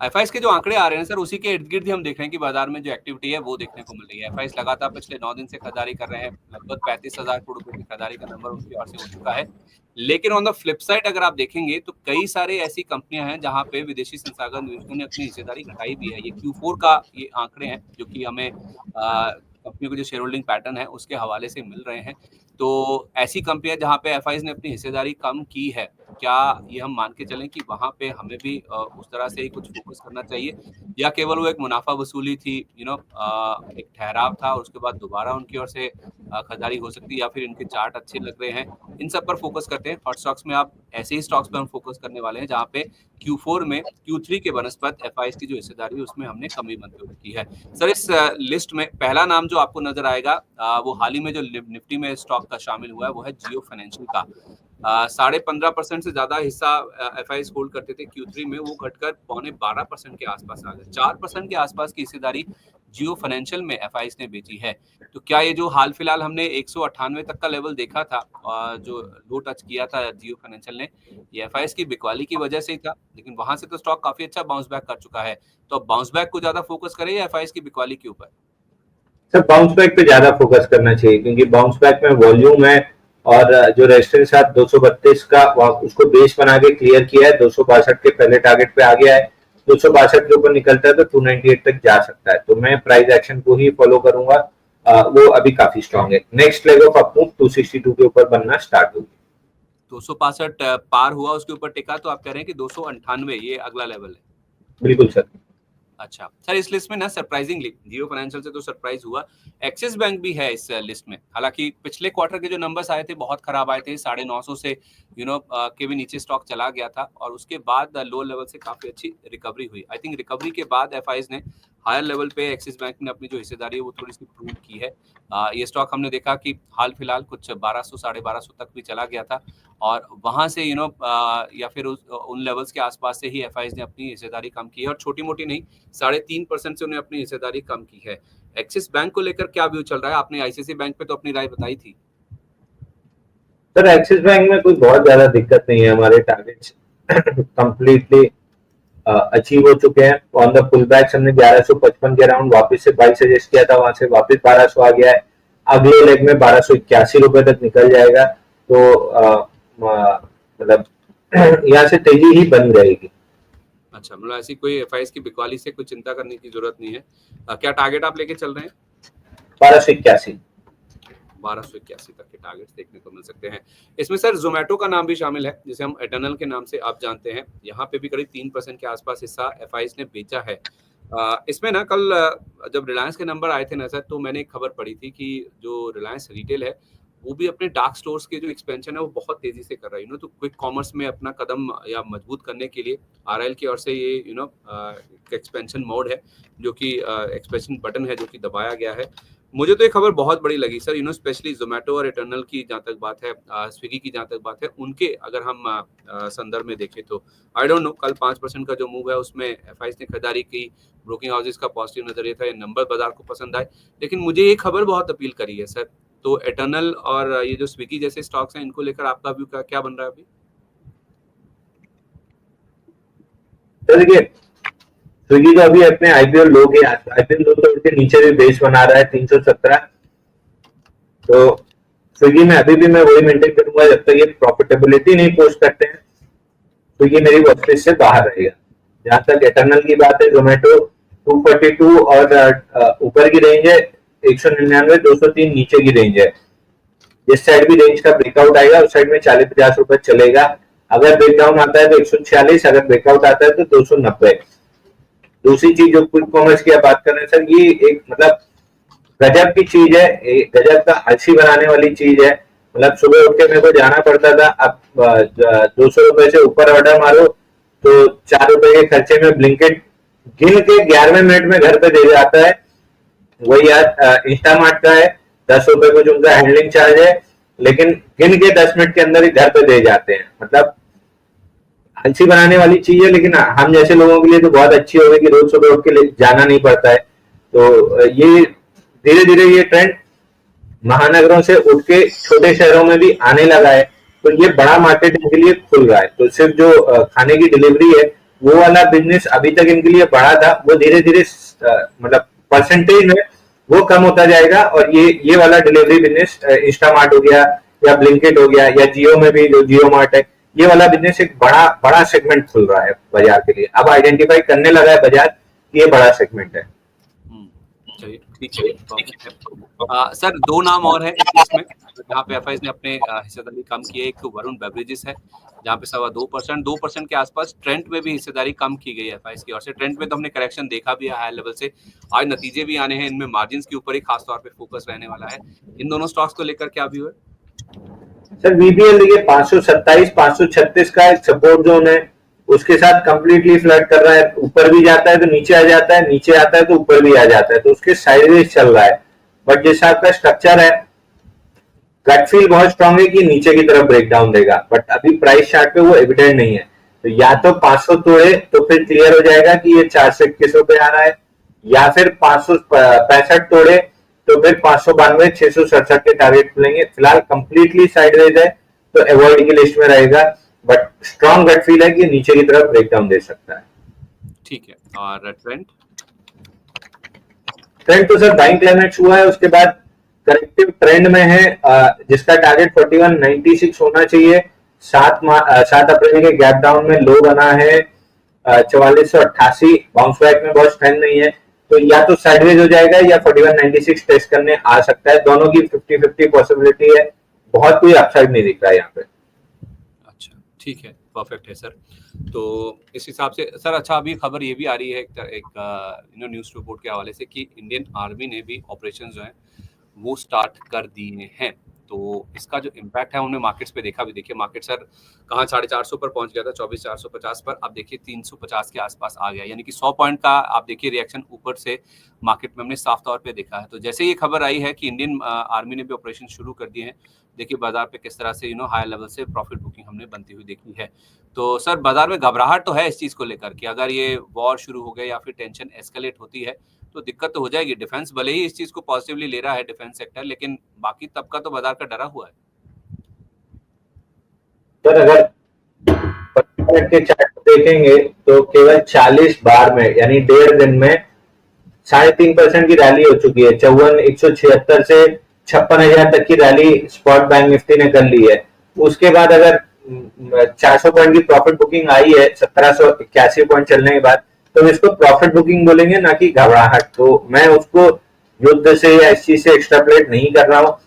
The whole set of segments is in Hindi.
एफआईएस के जो आंकड़े आ रहे हैं सर, उसी के इर्द गिर्द ही हम देख रहे हैं कि बाजार में जो एक्टिविटी है वो देखने को मिल रही है। एफआईएस लगातार पिछले 9 दिन से खरीदारी कर रहे हैं, लगभग 35,000 करोड़ रुपए की खरीदारी का नंबर उनकी ओर से हो चुका है। लेकिन ऑन द फ्लिप साइड अगर आप देखेंगे तो कई सारे ऐसी कंपनियां हैं जहां पे विदेशी संस्थागत निवेशकों ने अपनी हिस्सेदारी घटाई भी है। ये Q4 का ये आंकड़े हैं जो कि हमें कंपनियों के जो शेयर होल्डिंग पैटर्न है उसके हवाले से मिल रहे हैं। तो ऐसी कंपनियां जहां पे एफआईएस ने अपनी हिस्सेदारी कम की है, क्या ये हम मान के चलें कि वहाँ पे हमें भी उस तरह से ही कुछ फोकस करना चाहिए, या केवल वो एक मुनाफा वसूली थी, एक ठहराव था और उसके बाद दोबारा उनकी ओर से खरीदारी हो सकती है, या फिर इनके चार्ट अच्छे लग रहे हैं, इन सब पर फोकस करते हैं। हॉट स्टॉक्स में आप ऐसे ही स्टॉक्स पर हम फोकस करने वाले हैं जहाँ पे Q4 में Q3 के बनस्पत एफआईएस की जो हिस्सेदारी है उसमें हमने कमी बनते हुए की है। सर, इस लिस्ट में पहला नाम जो आपको नजर आएगा वो हाल ही में जो निफ्टी में स्टॉक का शामिल हुआ है वो है जियो फाइनेंशियल का। 15.5% से ज्यादा हिस्सा एफआईएस होल्ड करते थे Q3 में, वो घटकर 12% के आसपास आ गए। 4% के आसपास की हिस्सेदारी जियो फाइनेंशियल में एफआईएस ने बेची है। तो क्या ये जो हाल फिलहाल हमने 198 तक का लेवल देखा था, जो लो टच किया था जियो फाइनेंशियल ने, ये एफआईएस की बिकवाली की वजह से ही था, लेकिन वहां से तो स्टॉक काफी अच्छा बाउंस बैक कर चुका है। तो अब बाउंस बैक को ज्यादा फोकस करें या एफआईएस की बिकवाली के ऊपर? सर बाउंस बैक पे ज्यादा फोकस करना चाहिए, क्योंकि बाउंस बैक में वॉल्यूम है और जो रेजिस्टेंस आप 232 का उसको बेस बना के क्लियर किया है, 262 के पहले टारगेट पे आ गया है, 262 के ऊपर निकलता है तो 298 तक जा सकता है। तो मैं प्राइस एक्शन को ही फॉलो करूंगा, वो अभी काफी स्ट्रांग है। Next leg of up move 262 के ऊपर बनना स्टार्ट होगी। 262 पार हुआ, उसके ऊपर टिका, तो आप कह रहे हैं कि 298 ये अगला लेवल है? बिल्कुल सर। अच्छा सर, इस लिस्ट में ना सरप्राइजिंगली जियो फाइनेंशियल से तो सरप्राइज हुआ, एक्सिस बैंक भी है इस लिस्ट में। हालांकि पिछले क्वार्टर के जो नंबर्स आए थे बहुत खराब आए थे, 950 से के भी नीचे स्टॉक चला गया था, और उसके बाद लो लेवल से काफी अच्छी रिकवरी हुई। आई थिंक रिकवरी के बाद एफआईएस ने हायर लेवल पे एक्सिस बैंक ने अपनी जो हिस्सेदारी है वो थोड़ी सी प्रूव की है। ये स्टॉक हमने देखा कि हाल फिलहाल कुछ 1200 1250 तक भी चला गया था, और वहां से या फिर उन लेवल्स के आसपास से ही एफआईएस ने अपनी हिस्सेदारी कम की है, और छोटी मोटी नहीं, 3.5% से उन्हें अपनी हिस्सेदारी कम की है। एक्सिस बैंक को लेकर क्या व्यू चल रहा है? आपने आईसीआईसीआई बैंक पे तो अपनी राय बताई थी। सर एक्सिस बैंक में कोई बहुत ज्यादा दिक्कत नहीं है, हमारे टारगेट्स कंप्लीटली अचीव हो चुके हैं। ऑन द पुल बैक हमने 1155 के अराउंड वापस से बाई सजेस्ट किया था, वहां से वापस 1200 आ गया है। अगले लेग में 1281 रुपए तक निकल जाएगा, तो मतलब यहाँ से तेजी ही बन जाएगी। अच्छा, मतलब ऐसी कोई एफआईएस की बिकवाली से कोई चिंता करने की जरूरत नहीं है। क्या टारगेट आप लेके चल रहे हैं? 1281 तक के टारगेट्स देखने को मिल सकते हैं। इसमें सर जोमेटो का नाम भी शामिल है, जिसे हम एटर्नल के नाम से आप जानते हैं। यहाँ पे भी करीब 3% के आसपास हिस्सा एफआईएस ने बेचा है। इसमें ना कल जब रिलायंस के नंबर आए थे ना सर, तो मैंने एक खबर पढ़ी थी कि जो रिलायंस रिटेल है वो भी अपने डार्क स्टोर्स के जो एक्सपेंशन है वो बहुत तेजी से कर रहा है। तो क्विक कॉमर्स में अपना कदम या मजबूत करने के लिए आरएल की ओर से ये एक्सपेंशन मोड है, जो कि एक्सपेंशन बटन है जो कि दबाया गया है। मुझे तो ये खबर बहुत बड़ी लगी सर, स्पेशली जोमेटो और इटर्नल की जहाँ तक बात है, स्विगी की जहाँ तक बात है, उनके अगर हम संदर्भ में देखें तो आई डोंट नो, कल 5% का जो मूव है उसमें एफआईएस ने खरीदारी की, ब्रोकिंग हाउसेस का पॉजिटिव नजरिया था, ये नंबर बाजार को पसंद आए। लेकिन मुझे ये खबर बहुत अपील करी है सर। तो इटर्नल और ये जो स्विगी जैसे स्टॉक्स हैं, इनको लेकर आपका व्यू क्या बन रहा है अभी? देखिए स्विगी का अभी अपने आईपीओ लो के के नीचे भी बेस बना रहा है 317। तो स्विगी में अभी भी मैं वही मेंटेन करूंगा, जब तक ये प्रॉफिटेबिलिटी नहीं पोस्ट करते हैं स्विगी मेरी वॉचलिस्ट से बाहर रहेगा। जहां तक इटर्नल की बात है, जोमेटो 242 और ऊपर की रेंज है 199, 203 नीचे की रेंज है। जिस साइड भी रेंज का ब्रेकआउट आएगा उस साइड में 40-50 रुपए चलेगा। अगर ब्रेकडाउन आता है तो 146, अगर ब्रेकआउट आता है तो 290। दूसरी चीज जो क्विक कॉमर्स की आप बात कर रहे हैं सर, ये एक मतलब गजब की चीज है, गजब का आलसी बनाने वाली चीज है। मतलब सुबह उठ के मेरे को जाना पड़ता था, अब 200 रुपए से ऊपर ऑर्डर मारो तो 4 रुपए के खर्चे में ब्लिंकिट गिन के 11वें मिनट में घर पे दे जाता है। वही यार इंस्टामार्ट का है, 10 रुपए कुछ उनका हैंडलिंग चार्ज है, लेकिन गिन के 10 मिनट के अंदर ही घर पे दे जाते हैं। मतलब आलसी बनाने वाली चीज है, लेकिन हम जैसे लोगों के लिए तो बहुत अच्छी होगी कि रोज सुबह उठ के जाना नहीं पड़ता है। तो ये धीरे धीरे ये ट्रेंड महानगरों से उठ के छोटे शहरों में भी आने लगा है, तो ये बड़ा मार्केट इनके लिए खुल रहा है। तो सिर्फ जो खाने की डिलीवरी है वो वाला बिजनेस अभी तक इनके लिए बड़ा था, वो धीरे धीरे मतलब परसेंटेज में वो कम होता जाएगा, और ये वाला डिलीवरी बिजनेस इंस्टामार्ट हो गया या ब्लिंकिट हो गया या जियो में भी जो जियो मार्ट है, ये वाला बिजनेस एक बड़ा बड़ा सेगमेंट खुल रहा है बाजार के लिए, अब आइडेंटिफाई करने लगा है बाजार कि ये बड़ा सेगमेंट है। चलिए ठीक है। सर दो नाम और है इस केस में जहाँ पे एफआईज ने अपने हिस्सेदारी कम की है। एक तो वरुण बेवरेजेस है जहाँ पे 2% के आसपास। ट्रेंड में भी हिस्सेदारी कम की गई है एफआईज की ओर से। ट्रेंड में तो हमने करेक्शन देखा भी है हाई लेवल से, आज नतीजे भी आने हैं, इनमें मार्जिन के ऊपर ही खास तौर पे फोकस रहने वाला है। इन दोनों स्टॉक्स को लेकर क्या व्यू है सर? वीबीएल देखिए 527 536 का एक सपोर्ट जोन है, उसके साथ कंप्लीटली फ्लड कर रहा है, ऊपर भी जाता है तो नीचे आ जाता है, नीचे आता है तो ऊपर भी आ जाता है, तो उसके साइडवेज चल रहा है। बट जैसा आपका स्ट्रक्चर है, गट फील बहुत स्ट्रांग है कि नीचे की तरफ ब्रेक डाउन देगा, बट अभी प्राइस चार्ट पे वो एविडेंट नहीं है। तो या तो 500 तोड़े तो फिर क्लियर हो जाएगा कि ये 421 पे आ रहा है, या फिर 565 तोड़े तो फिर 592 667 के टारगेट मिलेंगे। फिलहाल कंप्लीटली साइडवेज है तो अवॉइड की लिस्ट में रहेगा, बट स्ट्रांग गट फील है कि नीचे की तरफ ब्रेक डाउन दे सकता है। ठीक है। और ट्रेंड तो सर बाइंग क्लाइमेक्स हुआ है, उसके बाद करेक्टिव ट्रेंड में है, जिसका टारगेट 4196 होना चाहिए। 7 अप्रैल के गैप डाउन में लो बना है 4488। बाउंस बैक में बहुत स्ट्रेंथ नहीं है, तो या तो साइडवेज हो जाएगा या 4196 टेस्ट करने आ सकता है। दोनों की 50-50 पॉसिबिलिटी है, बहुत कोई अपसाइड नहीं दिख रहा है यहाँ पे। अच्छा ठीक है, परफेक्ट है सर। तो इस हिसाब से सर अच्छा अभी खबर ये भी आ रही है एक न्यूज़ रिपोर्ट के हवाले से कि इंडियन आर्मी ने भी ऑपरेशन जो है वो स्टार्ट कर दिए हैं। तो इसका जो इम्पैक्ट है उन्हें मार्केट्स पे देखा भी। देखिए मार्केट सर कहाँ 450 पर पहुंच गया था, 24,450 पर, अब देखिए 350 के आसपास आ गया, यानी कि 100 पॉइंट का आप देखिए रिएक्शन ऊपर से मार्केट में हमने साफ तौर पे देखा है। तो जैसे ये खबर आई है कि इंडियन आर्मी ने भी ऑपरेशन शुरू कर दिए हैं, देखिए बाजार पे किस तरह से हाई लेवल से प्रॉफिट बुकिंग हमने बनती हुई देखी है। तो सर बाजार में घबराहट तो है इस चीज को लेकर कि अगर ये वॉर शुरू हो गया या फिर टेंशन एस्केलेट होती है तो दिक्कत तो हो जाएगी। डिफेंस भले ही इस चीज को पॉजिटिवली ले रहा है डिफेंस सेक्टर, लेकिन बाकी तबका तो बाजार का डरा हुआ है। सर अगर के चार्ट देखेंगे तो केवल 40 बार में यानी 1.5 दिन में 3.5% की रैली हो चुकी है। 54,176 से 56,000 तक की रैली स्पॉट बैंक निफ्टी ने कर ली है। उसके बाद अगर 400 पॉइंट की प्रॉफिट बुकिंग आई है 1781 पॉइंट चलने के बाद, तो इसको प्रॉफिट बुकिंग बोलेंगे, ना कि घबराहट। तो मैं उसको युद्ध से या इस चीज से एक्स्ट्रापोलेट नहीं कर रहा हूँ।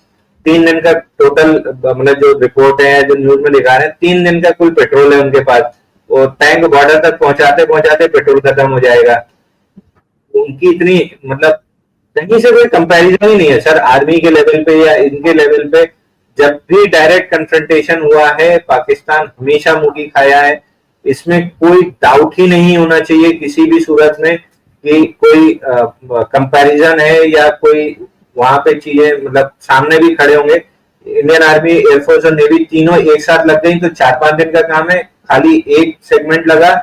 3 दिन का टोटल मतलब जो रिपोर्ट है, जो न्यूज में दिखा रहे हैं, 3 दिन का कुल पेट्रोल है उनके पास, वो टैंक बॉर्डर तक पहुंचाते पहुंचाते पेट्रोल खत्म हो जाएगा। उनकी इतनी मतलब कहीं से कोई कंपैरिजन ही नहीं है सर आर्मी के लेवल पे या इनके लेवल पे। जब भी डायरेक्ट कन्फ्रंटेशन हुआ है पाकिस्तान हमेशा मुंह खाया है, इसमें कोई डाउट ही नहीं होना चाहिए किसी भी सूरत में कि कोई कंपैरिजन है या कोई वहां पे चीजें मतलब सामने भी खड़े होंगे। इंडियन आर्मी, एयरफोर्स और नेवी तीनों एक साथ लग गई तो 4-5 दिन का काम है, खाली एक सेगमेंट लगा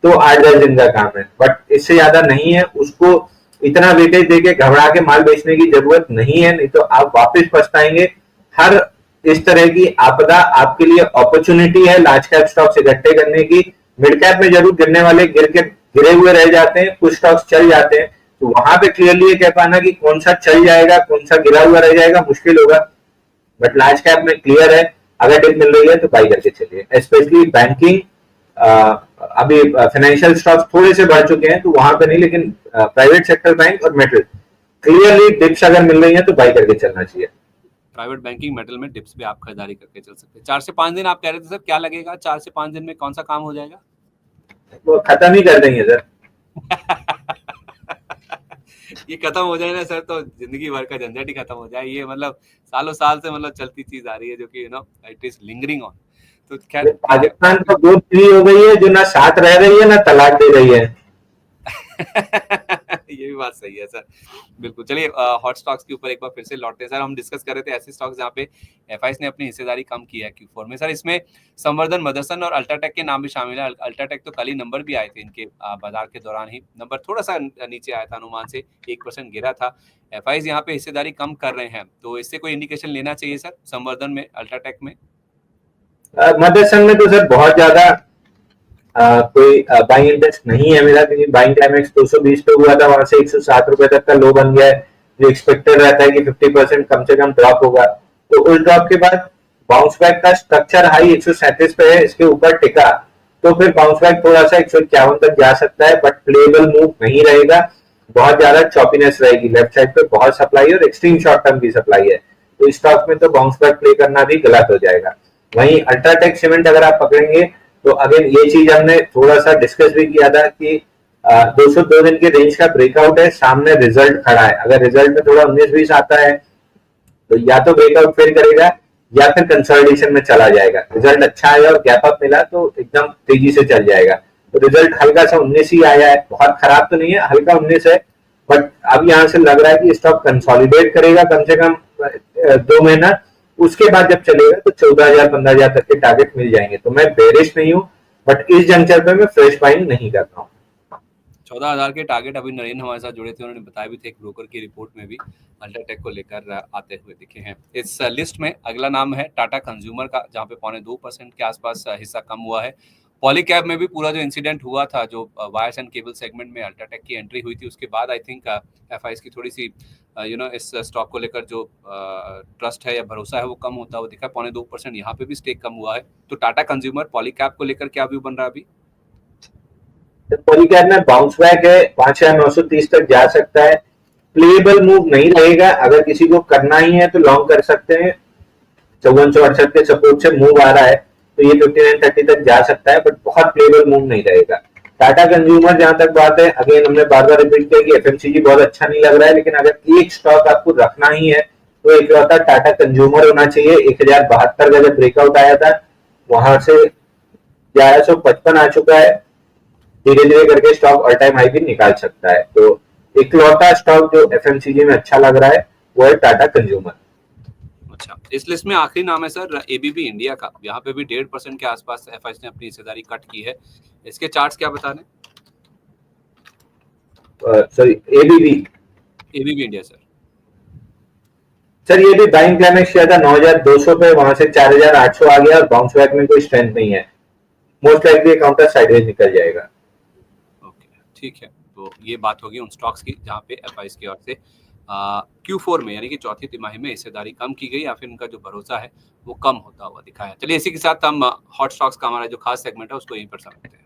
तो 8-10 दिन का काम है, बट इससे ज्यादा नहीं है। उसको इतना वेटेज देके घबरा के माल बेचने की जरूरत नहीं है, नहीं तो आप वापस पछताएंगे। हर इस तरह की आपदा आपके लिए अपॉर्चुनिटी है लार्ज कैप स्टॉक्स इकट्ठे करने की। मिड कैप में जरूर गिरने वाले गिरे हुए रह जाते हैं, कुछ स्टॉक्स चल जाते हैं, तो वहां पे क्लियरली ये कह पाना कि कौन सा चल जाएगा कौन सा गिरा हुआ रह जाएगा मुश्किल होगा। बट लार्ज कैप में क्लियर है, अगर डिप मिल रही है तो बाई करके चलिए। स्पेशली बैंकिंग, अभी फाइनेंशियल स्टॉक्स थोड़े से बढ़ चुके हैं तो वहां पे नहीं, लेकिन प्राइवेट सेक्टर बैंक और मेटल क्लियरली डिप्स अगर मिल रही है तो बाई करके चलना चाहिए। प्राइवेट बैंकिंग मेटल में डिप्स पे आप खरीदारी करके चल सकते हैं। 4 से 5 दिन आप कह रहे थे सर, क्या लगेगा 4 से 5 दिन में कौन सा काम हो जाएगा? वो खत्म ही कर देंगे सर। ये खत्म हो जाए ना सर तो जिंदगी भर का झंझट ही खत्म हो जाए। ये मतलब सालों साल से मतलब चलती चीज आ रही है जो कि इट इज लिंगरिंग ऑन। तो खैर पाकिस्तान तो दो पीढ़ी हो गई है जो ना साथ रह रही है ना तलाक दे रही है। ये भी बात सही है सर, बिल्कुल। चलिए हॉट स्टॉक्स के ऊपर एक बार फिर से लौटते हैं सर। हम डिस्कस कर रहे थे ऐसे स्टॉक्स जहाँ पे एफआईएस ने अपनी हिस्सेदारी कम की है Q4 में। सर इसमें संवर्धन, मदरसन और अल्ट्राटेक के नाम भी शामिल है। अल्ट्राटेक तो कल ही नंबर भी आए थे इनके, बाजार के दौरान ही नंबर थोड़ा सा नीचे आया था, अनुमान से 1% गिरा था। एफआईएस यहाँ पे हिस्सेदारी कम कर रहे हैं, तो इससे कोई इंडिकेशन लेना चाहिए सर संवर्धन में, अल्ट्राटेक में? मदरसन में तो सर बहुत ज्यादा कोई बाइंग इंटरेस्ट नहीं है मेरा, क्योंकि बाइंग क्लाइमेक्स 220 पे हुआ था, वहां से 107 रुपए तक का लो बन गया है, जो एक्सपेक्टेड रहता है कि 50% कम से कम ड्रॉप होगा। तो उस ड्रॉप के बाद बाउंस बैक का स्ट्रक्चर हाई 137 पे है, इसके ऊपर टिका तो फिर बाउंस बैक थोड़ा सा 151 तक जा सकता है, बट प्लेबल मूव नहीं रहेगा, बहुत ज्यादा चॉपीनेस रहेगी। लेफ्ट साइड पे बहुत सप्लाई और एक्सट्रीम शॉर्ट टर्म की सप्लाई है, तो इस स्टॉक में तो बाउंस बैक प्ले करना भी गलत हो जाएगा। वहीं अल्ट्राटेक सीमेंट अगर आप पकड़ेंगे तो अगेन ये चीज हमने थोड़ा सा डिस्कस भी किया था कि 202 दिन के रेंज का ब्रेकआउट है, सामने रिजल्ट खड़ा है, अगर रिजल्ट में थोड़ा 19-20 आता है तो या तो ब्रेकआउट फिर करेगा या फिर कंसोलिडेशन में चला जाएगा। रिजल्ट अच्छा आया और गैप अप मिला तो एकदम तेजी से चल जाएगा। तो रिजल्ट हल्का सा 19 ही आया है, बहुत खराब तो नहीं है, हल्का 19 है, बट अब यहाँ से लग रहा है कि स्टॉक कंसोलिडेट करेगा कम से कम 2 महीना, उसके बाद जब चलेगा तो 14,000 15,000 तक के टारगेट मिल जाएंगे। तो मैं बेरिश नहीं हूँ, बट इस जंक्चर पे मैं फ्रेश बाइंग नहीं कर रहा हूँ। 14,000 के टारगेट अभी नरेंद्र हमारे साथ जुड़े थे, उन्होंने बताया भी थे एक ब्रोकर की रिपोर्ट में भी अल्ट्राटेक को लेकर आते हुए दिखे हैं। इस लिस्ट में अगला नाम है टाटा कंज्यूमर का, जहां पे 2.25% के आसपास हिस्सा कम हुआ है। पॉलीकैब में भी पूरा जो इंसिडेंट हुआ था, जो वायर्स एंड केबल सेगमेंट में अल्ट्राटेक की एंट्री हुई थी, उसके बाद आई थिंक एफआईएस की थोड़ी सी इस स्टॉक को लेकर जो ट्रस्ट है या भरोसा है वो कम होता हुआ दिखा। 2.25% यहाँ पे भी स्टेक कम हुआ है। तो टाटा कंज्यूमर पॉलीकैब को लेकर क्या व्यू बन रहा है अभी? पॉलीकैब में बाउंस बैक है, 5,930 तक जा सकता है, प्लेबल मूव नहीं रहेगा, अगर किसी को करना ही है तो लॉन्ग कर सकते हैं। 5468 के सपोर्ट से मूव आ रहा है तो ये 5930 तक जा सकता है, बट बहुत प्लेबल मूव नहीं रहेगा। टाटा कंज्यूमर जहां तक बात है, अगेन हमने बार बार रिपीट किया कि एफएमसीजी बहुत अच्छा नहीं लग रहा है, लेकिन अगर एक स्टॉक आपको रखना ही है तो इकलौता टाटा कंज्यूमर होना चाहिए। 1072 का जब ब्रेकआउट आया था वहां से 1155 आ चुका है, धीरे धीरे करके स्टॉक ऑल टाइम हाई भी निकाल सकता है। तो इकलौता स्टॉक जो एफएमसीजी में अच्छा लग रहा है वो है टाटा कंज्यूमर। अच्छा, इस लिस्ट में आखिरी नाम है सर एबीबी इंडिया का। यहाँ पे भी 1.5% के आसपास एफआईएस ने अपनी हिस्सेदारी कट की है। इसके चार्ट्स क्या बता रहे हैं? Sorry, ABB India sir. Sir ये भी बाइंग क्लाइमेक्स किया था 9,200 पे, वहां से 4,800 आ गया और बाउंस बैक में कोई स्ट्रेंथ नहीं है, मोस्ट लाइकली काउंटर साइडवेज निकल जाएगा। ओके, ठीक है। तो ये बात होगी उन स्टॉक्स की जहाँ पे एफआईएस की ओर से Q4 में यानी कि चौथी तिमाही में हिस्सेदारी कम की गई या फिर उनका जो भरोसा है वो कम होता हुआ दिखाया। चलिए इसी के साथ हम हॉट स्टॉक्स का हमारा जो खास सेगमेंट है उसको यहीं पर समझते हैं।